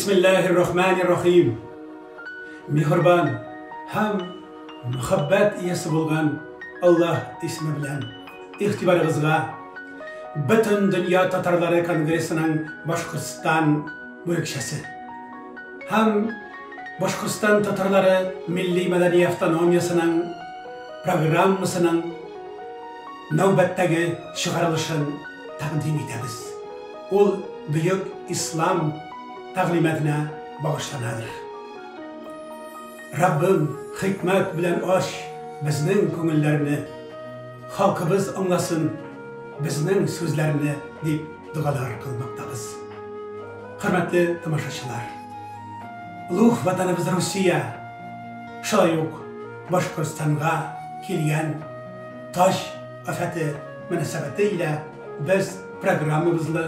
Bismillahirrahmanirrahim. Mihriban ham muhabbat iyasi bo'lgan Allah ismi bilan ihtiboringizga Butun Dünya Tatarlari Kongresining Boshqirdiston bo'lakchasi ham Boshqirdiston Tatarlari Milliy Madaniy Avtonomiyasining programmasining navbatdagi chiqarilishini taqdim etamiz. Ol buyuk islom ta'limatına bağışlanadır. Rabbim hikmet bilen aş bizning ko'ngillarni, xalqimiz anlasın bizning so'zlarni deb duolar qilmoqdamiz. Hurmatli tomoshachilar, ulug' vatanimiz Rossiya shoyuq Boshqirdistonga kelgan tosh afati munosabati ila biz programmamizni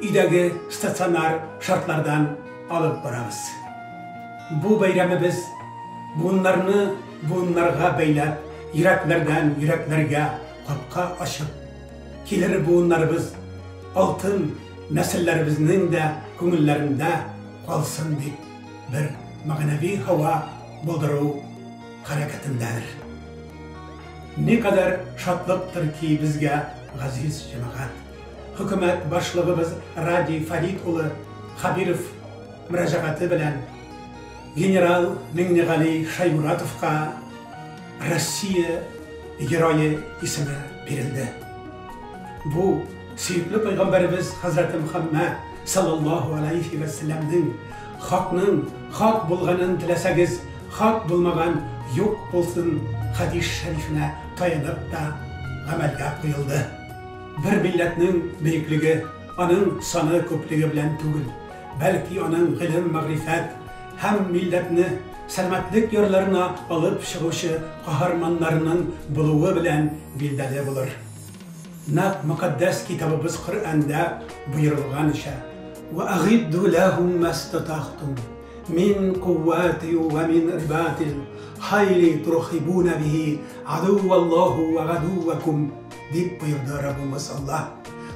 idagi statsionar şartlardan alıp boramiz. Bu bayramı biz bunlarga beylab, yüreklerden yüreklerge kapka açıp, kelir bunlarımız altın nesillerimizin de ko'ngillarında kalsın deb bir ma'naviy hava bulduruv harakatindadir. Ne kadar şatlıktır ki bizge aziz cemaat. Hükümet başlığımız Radi Faridoğlu Habirov müracaatı bilen General Mingnegali Shaymuratovga Rossiya Giroyi ismi verildi. Bu sevgili Peygamberimiz Hazreti Muhammed sallallahu aleyhi ve sellem'nin hak bulganın tilesegiz, hak bulmagan yok bulsun hadis şerifine dayanıp da amelga koyuldu. Bir milletning büyüklüğü, onun sanı köplüğü bilen tugul, belki onun ilim, ma'rifat, hem milletni selametlik yerlerine alıp çıkışı kahramanlarının buluğu bilen bildeli bulur. Nak mukaddes kitabımız Kur'an'da buyurulgan işe وَأَغِدُّ لَهُمْ مَا اسْتَطَعْتُمْ مِنْ قُوَّةٍ وَمِنْ رِبَاطِ الْخَيْلِ تُرْهِبُونَ بِهِ عَدُوَّ اللّٰهِ وَعَدُوَّكُمْ deyip buyurdu Rabbimiz Allah.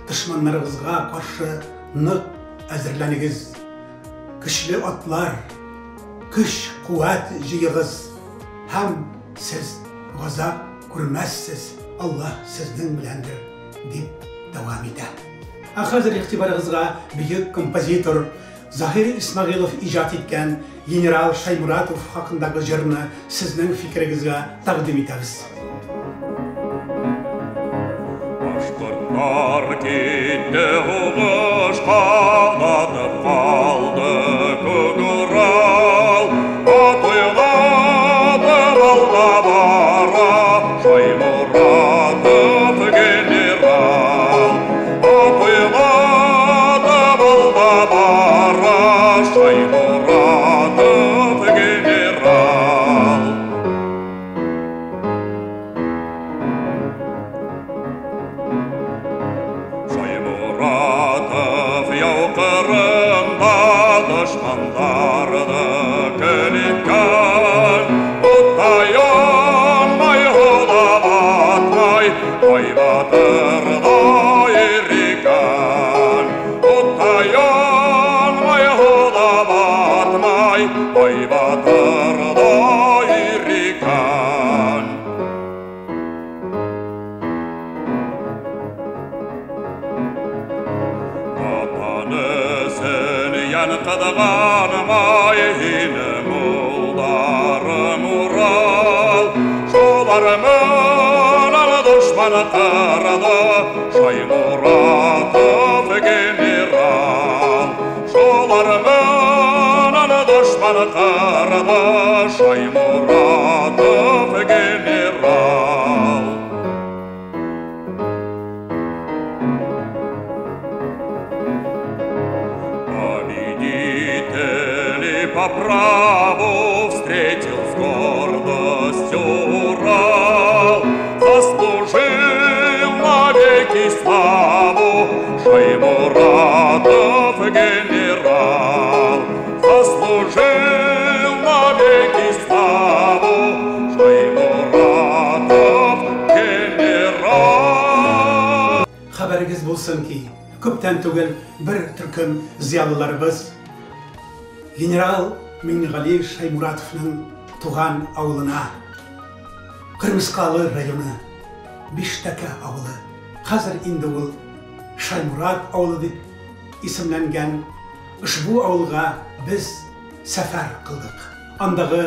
Düşmanlarınızga karşı nık hazırlanınız. Güçlü atlar, güç, kuvvet jiyiniz. Hem siz gazap görmezsiz. Allah sizden bilendir deyip devam eder. Hazır ihtibarınızga büyük kompozitör Zahir İsmailov icat etken General Shaymuratov hakkındaki jırını sizden fikrinizga taqdim etamiz. Başkırtlar gitti uğuş kanadıp kaldı Kugural Atıyladı Valdavara Shaymuratov general Atıyladı Valdavara Shaymuratov general Shaymuratov yavqırında düşmanlarını kölükkan Utayanmay hulavatmay Baybatırda irikan Utayanmay hulavatmay Baybatırda irikan Qadğan mayhini muldarım Ural Şolarımın düşman qırdı Shaymuratov general Şolarımın düşman qırdı Shaymuratov general По праву встретил с гордостью Урал, заслужил навеки славу Shaymuratov генерал, заслужил навеки славу Shaymuratov генерал. Haberiniz bulsun ki, köpten tugul bir türküm ziyalılarımız генерал Миңнеғали Шаймуратовның туған ауылына, Қырмызқалы районы, Биштәке ауылы, қазір инде ул Шаймурат ауылы дип исемләнгән, ушбу ауылға біз сәфәр қылдық. Андағы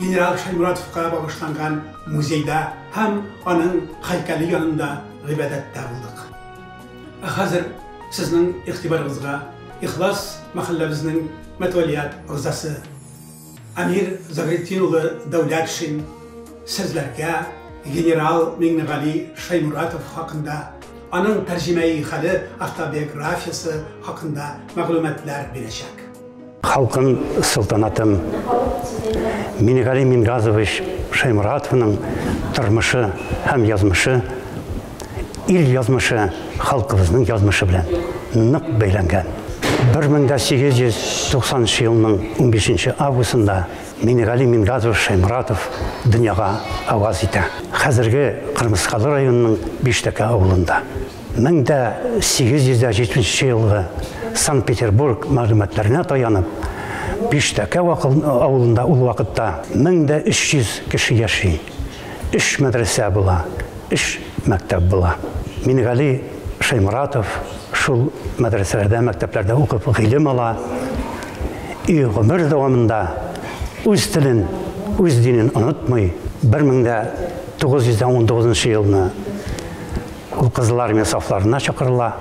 генерал Шаймуратовқа багышланган музейда һәм аның һәйкәле янында гыйбадәттә булдык. Хәзер сезнең игътибарыгызга Ихлас мәхәлләбезнең мәтвәлият гызасы Амир Загретдин улы Дәүләтшин сезләргә генерал Миңнеғали Шаймуратов хакында, аның тәрҗемәи хәле автобиографиясы хакында мәгълүматлар бирәчәк. Халкын сылтанатым Миңнеғали Мингазович Шаймуратовның тормышы һәм язмышы, ил язмышы халкыбызның язмышы белән нык бәйләнгән. 1890 елның 15 августында Миңнеғали Мингазович Шаймуратов дөньяга аваз итә. Хәзерге Кырмызкалы районының Биштәке авылында. 1870 елгы Санкт-Петербург мәгълүматларына таянып, Биштәке авылында ул вакытта 1300 кеше яши. 3 мәдрәсә була, 3 мәктәп була. Миңнеғали Шаймуратов шул мәдрәсәләрдә, мәктәпләрдә укып гыйлем ала. И гомер дәвамында үз телен, үз динен онытмый, 1919 елны ул Кызыл армия сафларына чакырыла.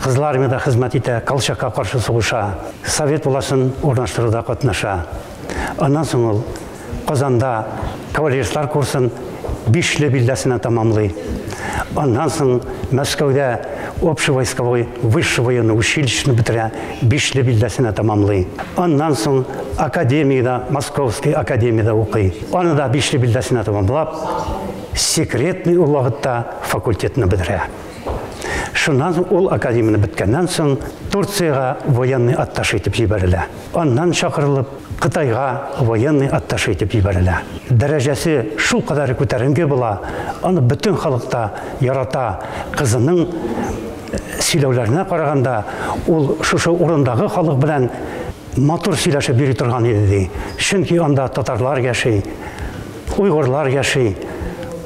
Кызыл армияда хезмәт итә, Колчакка каршы сугыша, Совет властын урнаштыруда катнаша. Аннан соң ул Казанда кавалеристлар курсын Бишле билдәсенә тамамлый. Аннан соң Мәскәүдә общевойсковой высшее военное училище бетерә, Бишле билдәсенә тамамлый. Аннан соң академияда, Московский академияда укый. Аны да Бишле билдәсенә тамамлап, секретный вакытта факультетны бетерә. Шуннан соң ул академияны беткәннән соң Турцияга военный атташе итеп җибәрелә. Аннан чакырылып Кытайга военный атташе итеп җибәрелә. Дәрәҗәсе шул кадәр күтәренке була, аны бөтен халыкта ярата. Кызының сөйләүләренә караганда, ул шушы урындагы халык белән матур сөйләшеп йөри торган иде. Чөнки анда татарлар яши, уйгырлар яши,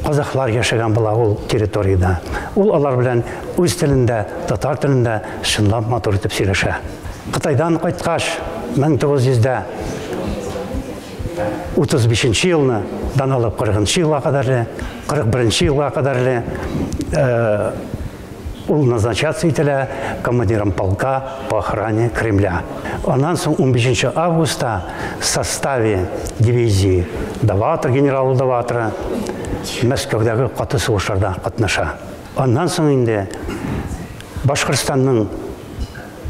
казаклар яшәгән була ул территорияда. Ул алар белән үз телендә, татар телендә чынлап матур итеп сөйләшә. Кытайдан кайткач, 1935 елны дан алып 40 елга кадәр, 41 елга кадәр ул назначаться ителә командиром полка по охране Кремля. Аннан соң 15 августа в составе дивизии Даватор, генерал Даватора, Мәскәүдәге каты сугышларда катнаша. Аннан соң инде Башкортстанның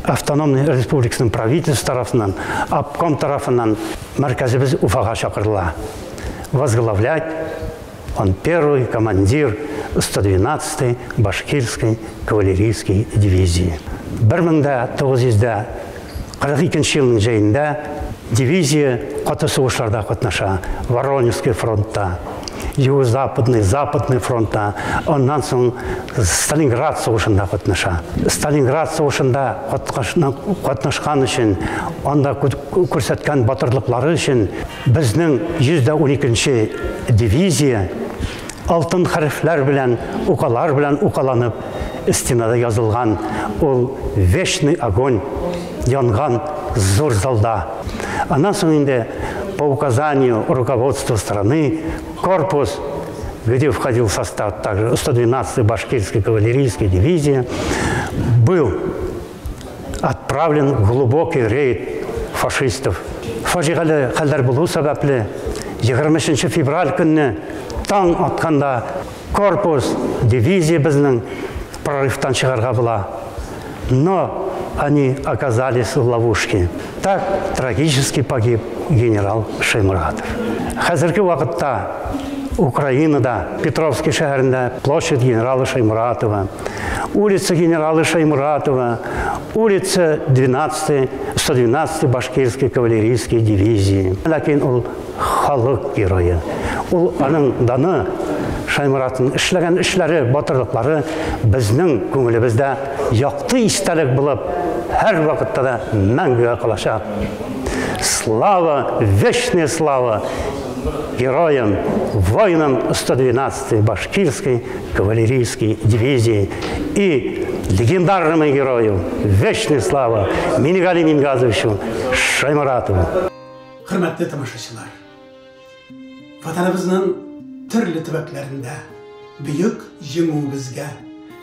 автономный республикасының правительство тарафынан, обком тарафынан мәркәзебез Уфага чакырыла. Возглавлять он первый командир 112-й Башкирской кавалерийской дивизии. 1942 елның җәендә дивизия каты сугышларда катнаша. Воронежский фронтта, Юго-Западный, Западный фронтта, аннан соң Сталинград сугышында катнаша. Сталинград сугышында катнашкан өчен, анда күрсәткән батырлыклары өчен безнең 112-нче дивизия алтын хәрефләр белән, укалар белән укаланып, стенада язылган ул вечный огонь янган зур залда. Аннан соң инде по указанию руководства страны корпус, где входил в состав также 112-й Башкирской кавалерийской дивизии, был отправлен в глубокий рейд фашистов. Фаҗигале хәлләр булу сәбәпле 23 февраль көнне таң атканда корпус, дивизия безнең прорывтан чыгарга була. Но они оказались в ловушке. Так трагически погиб генерал Шаймуратов. Хәзерге вакытта Украинада, Петровский шәһәрендә площадь генерала Шаймуратова, улица генерала Шаймуратова, улица 112-й Башкирской кавалерийской дивизии. Ләкин ул халык герое. Ул аның даны, Шаймуратның эшләгән эшләре, батырлыклары безнең күңелебездә якты истәлек булып her vakitte de мәңгіге kalacak. Слава, вечная слава героям, воинам 112-й Башкирской кавалерийской дивизии и легендарному герою, вечная слава Минигали Мингазовичу Шаймуратову. Hürmetli tamaşaçılar, vatanımızın türlü tübeklerinde büyük jimubizge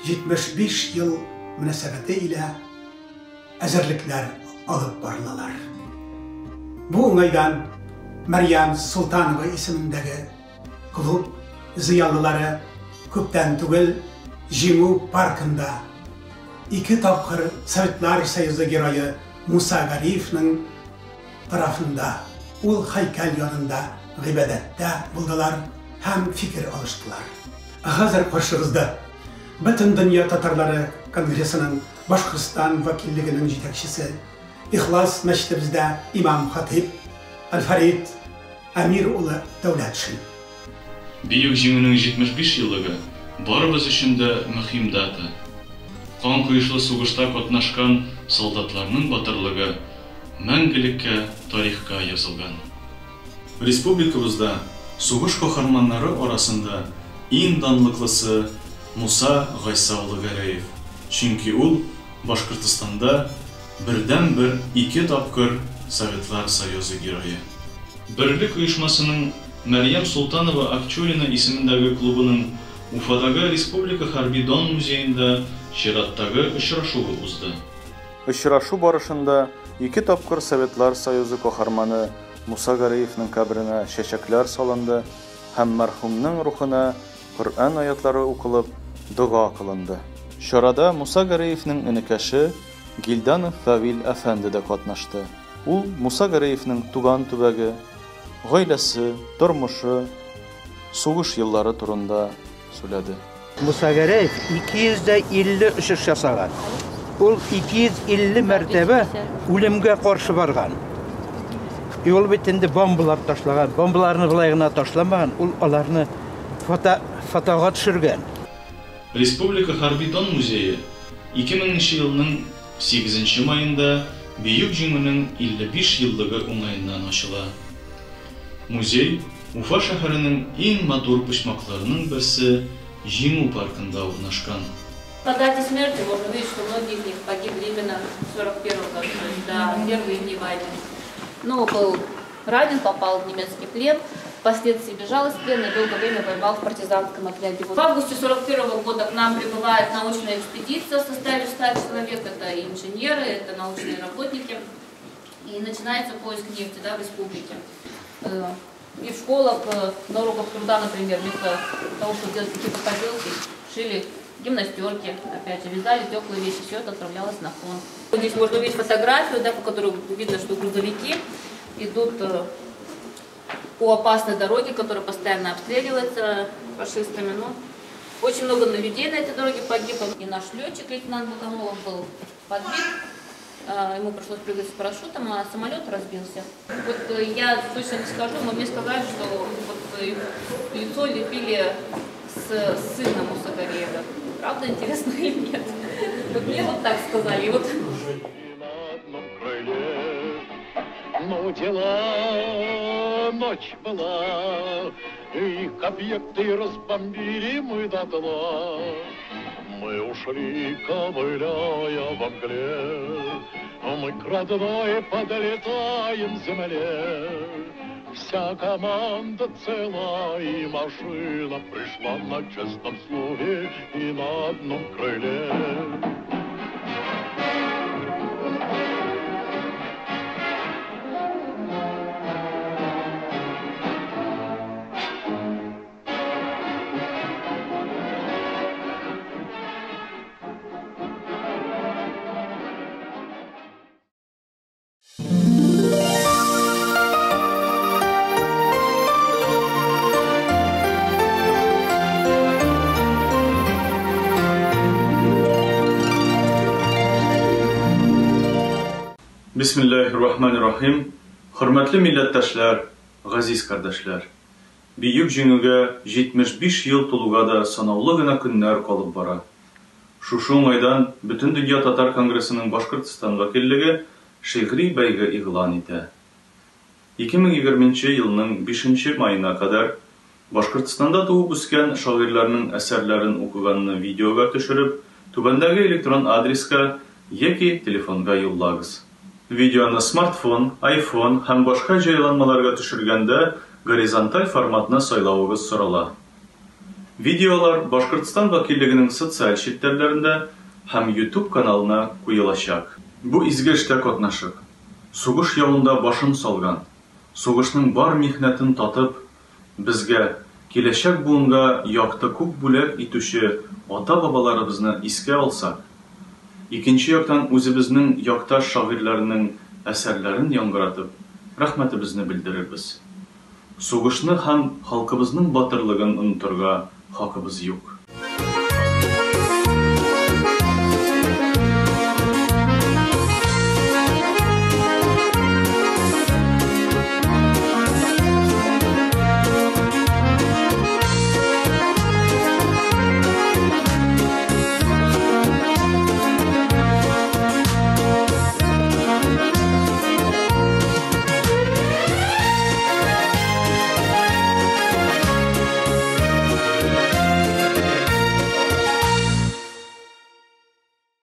75 yıl münasebeti ile ezerlikler alıp barlalar. Bu olaydan Meryem Sultanova ismindeki kulüp ziyalıları köpten tugul Jimu Parkı'nda 2 tapkır Sovetlar Soyuzu Giroyu Musa Gariyev'nin tarafında ul haykel yanında gıybedette buldular hem fikir alıştılar. Hazır karşınızda bütün Dünya Tatarları Kongresi'nin Başkırstan Vakilliğinin yetekçisi İhlas Meştebizde İmam Hatip Al-Farid Amiroğlu Devletçi. Büyük Jimu'nun 75 yıllığı barımız için de mühim data. Kan kuyuşlu soğuşta katnaşkan soldatlarının batırlığı мәңгілекке тарихқа yazılgan. Республикабызда соғыш қаһарманнары арасында ең данлыклысы Муса Гайсаулы Гараев. Чөнки ул Башкортстанда бердән-бер 2 тапкыр Советлар Союзы герое. Бірлік оешмасының Мәрьям Султанова Акчурина исемендәге клубының Уфадагы Республика Харбидон музейында чираттагы очрашуы узды. Очрашу барышында 2 тапкыр Советлар Союзы каһарманы Муса Гараевның кабрына чәчәкләр салынды һәм мәрхүмнең рухына Коръән аятлары укылып, дуга кылынды. Чарада Муса Гараевның энекәше Гилданов Фавил әфәнде дә катнашты. Ул Муса Гараевның туган төбәге, гаиләсе, тормышы, сугыш еллары турында сөйләде. Муса Гараев 250 очыш ясаган. Ул 250 мәртәбә үлемгә каршы барган. Ул бит инде бомбалар ташлаган, бомбаларны былай гына ташламаган, ул аларны фотога төшергән. Республика Харбидон музее 2000 елның 8 майында Büyük Jimu'nun 55 yıllыгы уңайыннан ачыла. Музей Уфа шәһәренең иң матур почмакларының берсе Jimu паркында урнашкан. По дате смерти можно видеть, что многие из них погибли именно в 41 году, то есть до первые дни войны. Но был ранен, попал в немецкий плен, впоследствии бежал из плена и долгое время воевал в партизанском отряде. В августе 41 года к нам прибывает научная экспедиция в составе 100 человек, это и инженеры, это научные работники, и начинается поиск нефти, да, в республике. И в школах, на уроках труда, например, вместо того, чтобы делать какие-то поделки, шили гимнастерки, опять же, вязали теплые вещи, все это отправлялось на фронт. Здесь можно увидеть фотографию, да, по которой видно, что грузовики идут по опасной дороге, которая постоянно обстреливается фашистами. Но очень много людей на этой дороге погибло. И наш летчик, лейтенант Богомолов, был подбит. Ему пришлось прыгать с парашютом, а самолет разбился. Вот я точно не скажу, но мне сказали, что вот лицо лепили с сына Муса Гараева. Правда, интересно или нет? Вот мне вот так сказали. И вот... Но дела ночь была, их объекты разбомбили мы дотла. Мы ушли, ковыляя во мгле, мы к родной подлетаем земле. Вся команда цела, и машина пришла на честном слове и на одном крыле. Bismillahirrahmanirrahim. Hürmetli millettaşlar, gaziz kardeşler. Büyük Jimu'ga 75 yıl tuluğa da sanaulы гына көннәр калып бара. Шушы уңайдан Бүтін Дөнья Татар Конгрессының Башкортстан вәкиллеге шигъри бәйге игълан итә. 2020 елның 5 майына кадәр Башкортстанда туып үскән шагыйрьләрнең әсәрләрен укыганны видеога төшереп, түбәндәге электрон адреска яки телефонга юллагыз. Видеоны смартфон, iPhone һәм башка җайланмаларга төшергәндә горизонталь форматны сайлавыгыз сорала. Видеолар Башкортстан вәкиллегенең социаль челтәрләрендә һәм YouTube каналына куелачак. Бу изге эштә катнашып, сугыш явында башын салган, сугышның бар михнәтен татып, безгә киләчәк буынга якты күп бүләк итүче ата-бабаларыбызны искә алсак, икенче яктан үзебезнең якташ шагыйрьләрнең әсәрләрен яңгыратып, рәхмәтебезне белдерербез. Сугышны һәм халкыбызның батырлыгын онытырга хакыбыз юк.